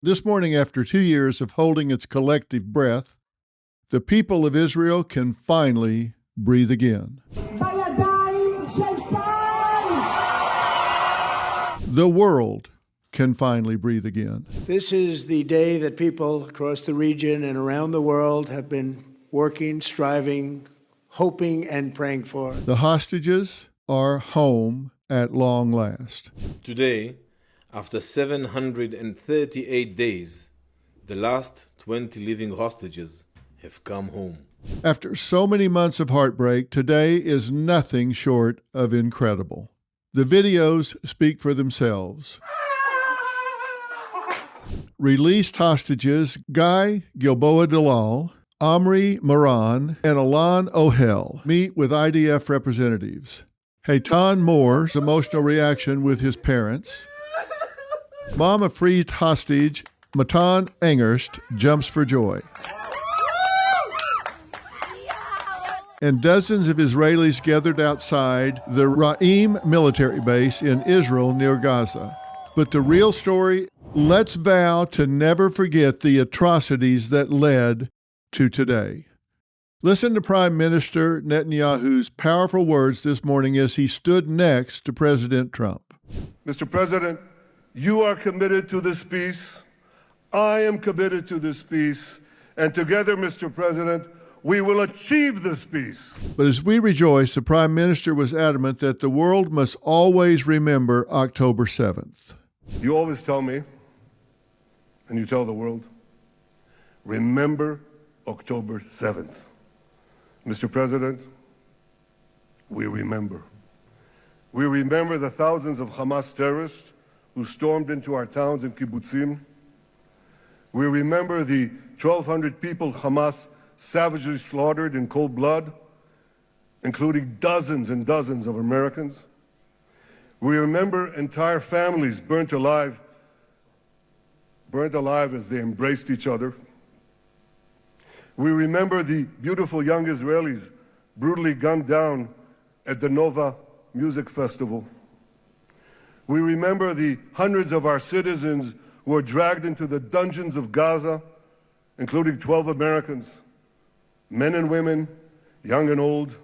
This morning, after 2 years of holding its collective breath, the people of Israel can finally breathe again. The world can finally breathe again. This is the day that people across the region and around the world have been working, striving, hoping, and praying for. The hostages are home at long last. Today, after 738 days, the last 20 living hostages have come home. After so many months of heartbreak, today is nothing short of incredible. The videos speak for themselves. Released hostages Guy Gilboa Dalal, Omri Moran, and Alan Ohel meet with IDF representatives. Haytan Moore's emotional reaction with his parents. Mom of freed hostage Matan Engerst jumps for joy. And dozens of Israelis gathered outside the Ra'im military base in Israel near Gaza. But the real story, let's vow to never forget the atrocities that led to today. Listen to Prime Minister Netanyahu's powerful words this morning as he stood next to President Trump. Mr. President, you are committed to this peace. I am committed to this peace. And together, Mr. President, we will achieve this peace. But as we rejoice, the Prime Minister was adamant that the world must always remember October 7th. You always tell me, and you tell the world, remember October 7th. Mr. President, we remember. We remember the thousands of Hamas terrorists who stormed into our towns and kibbutzim. We remember the 1,200 people Hamas savagely slaughtered in cold blood, including dozens and dozens of Americans. We remember entire families burnt alive as they embraced each other. We remember the beautiful young Israelis brutally gunned down at the Nova Music Festival. We remember the hundreds of our citizens who were dragged into the dungeons of Gaza, including 12 Americans, men and women, young and old,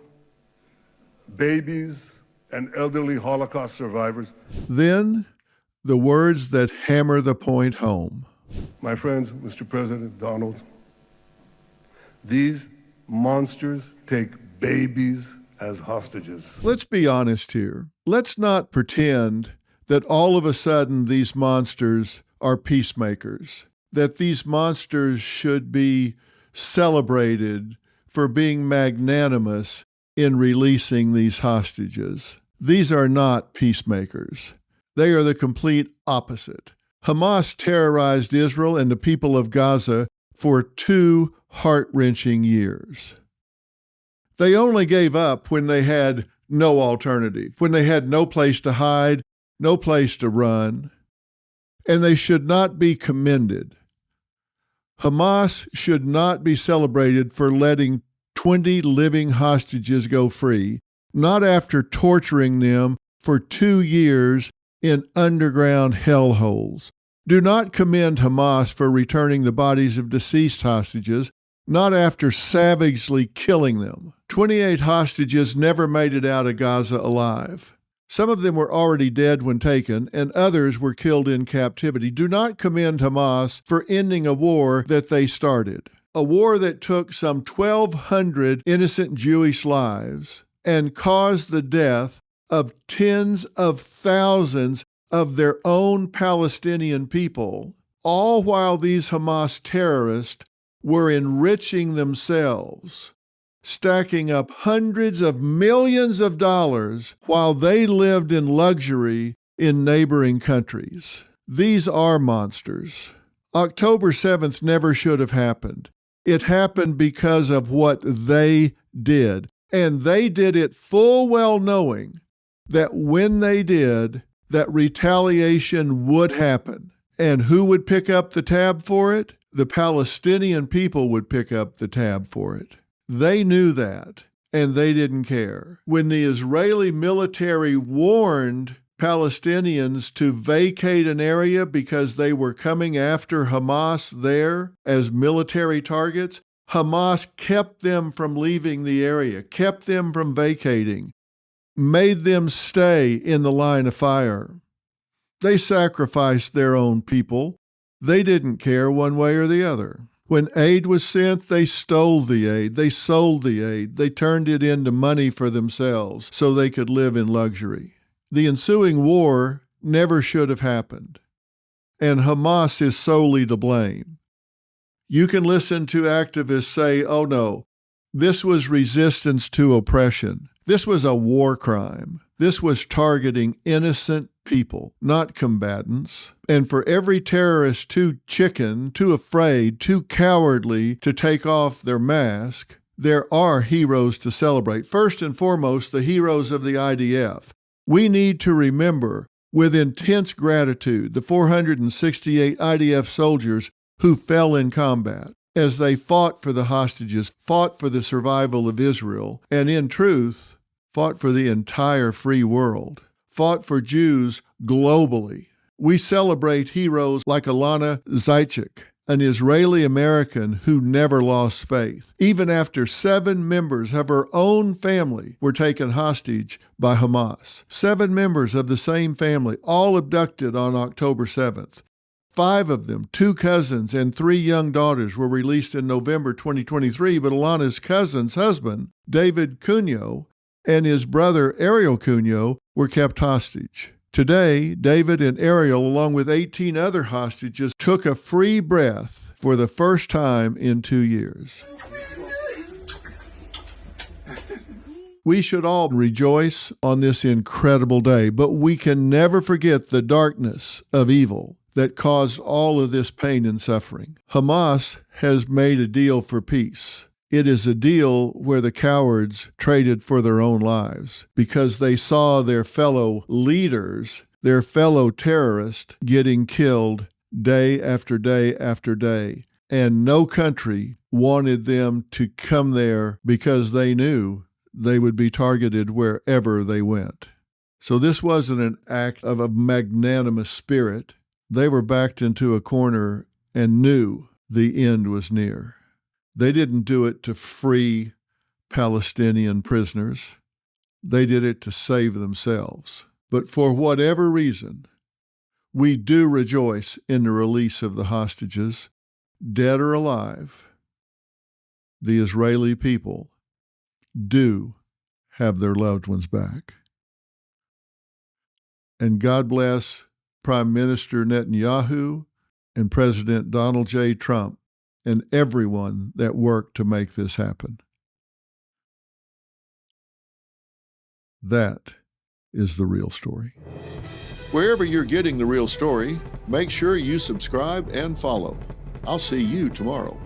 babies and elderly Holocaust survivors. Then, the words that hammer the point home. My friends, Mr. President Donald, these monsters take babies as hostages. Let's be honest here. Let's not pretend that all of a sudden these monsters are peacemakers, that these monsters should be celebrated for being magnanimous in releasing these hostages. These are not peacemakers. They are the complete opposite. Hamas terrorized Israel and the people of Gaza for 2 heart-wrenching years. They only gave up when they had no alternative, when they had no place to hide, no place to run, and they should not be commended. Hamas should not be celebrated for letting 20 living hostages go free, not after torturing them for 2 years in underground hellholes. Do not commend Hamas for returning the bodies of deceased hostages, not after savagely killing them. 28 hostages never made it out of Gaza alive. Some of them were already dead when taken, and others were killed in captivity. Do not commend Hamas for ending a war that they started, a war that took some 1,200 innocent Jewish lives and caused the death of tens of thousands of their own Palestinian people, all while these Hamas terrorists were enriching themselves, stacking up hundreds of millions of dollars while they lived in luxury in neighboring countries. These are monsters. October 7th never should have happened. It happened because of what they did. And they did it full well knowing that when they did, that retaliation would happen. And who would pick up the tab for it? The Palestinian people would pick up the tab for it. They knew that, and they didn't care. When the Israeli military warned Palestinians to vacate an area because they were coming after Hamas there as military targets. Hamas kept them from leaving the area, kept them from vacating, made them stay in the line of fire. They sacrificed their own people. They didn't care one way or the other. When aid was sent, they stole the aid. They sold the aid. They turned it into money for themselves so they could live in luxury. The ensuing war never should have happened, and Hamas is solely to blame. You can listen to activists say, oh no, this was resistance to oppression. This was a war crime. This was targeting innocent people, not combatants. And for every terrorist too chicken, too afraid, too cowardly to take off their mask, there are heroes to celebrate. First and foremost, the heroes of the IDF. We need to remember with intense gratitude the 468 IDF soldiers who fell in combat as they fought for the hostages, fought for the survival of Israel, and in truth, fought for the entire free world, fought for Jews globally. We celebrate heroes like Alana Zaychik, an Israeli-American who never lost faith, even after 7 members of her own family were taken hostage by Hamas. 7 members of the same family, all abducted on October 7th. 5 of them, 2 cousins and 3 young daughters, were released in November 2023, but Alana's cousin's husband, David Cunyo, and his brother, Ariel Cunyo, were kept hostage. Today, David and Ariel, along with 18 other hostages, took a free breath for the first time in 2 years. We should all rejoice on this incredible day, but we can never forget the darkness of evil that caused all of this pain and suffering. Hamas has made a deal for peace. It is a deal where the cowards traded for their own lives because they saw their fellow leaders, their fellow terrorists, getting killed day after day after day. And no country wanted them to come there because they knew they would be targeted wherever they went. So this wasn't an act of a magnanimous spirit. They were backed into a corner and knew the end was near. They didn't do it to free Palestinian prisoners. They did it to save themselves. But for whatever reason, we do rejoice in the release of the hostages, dead or alive. The Israeli people do have their loved ones back. And God bless Prime Minister Netanyahu and President Donald J. Trump and everyone that worked to make this happen. That is the real story. Wherever you're getting the real story, make sure you subscribe and follow. I'll see you tomorrow.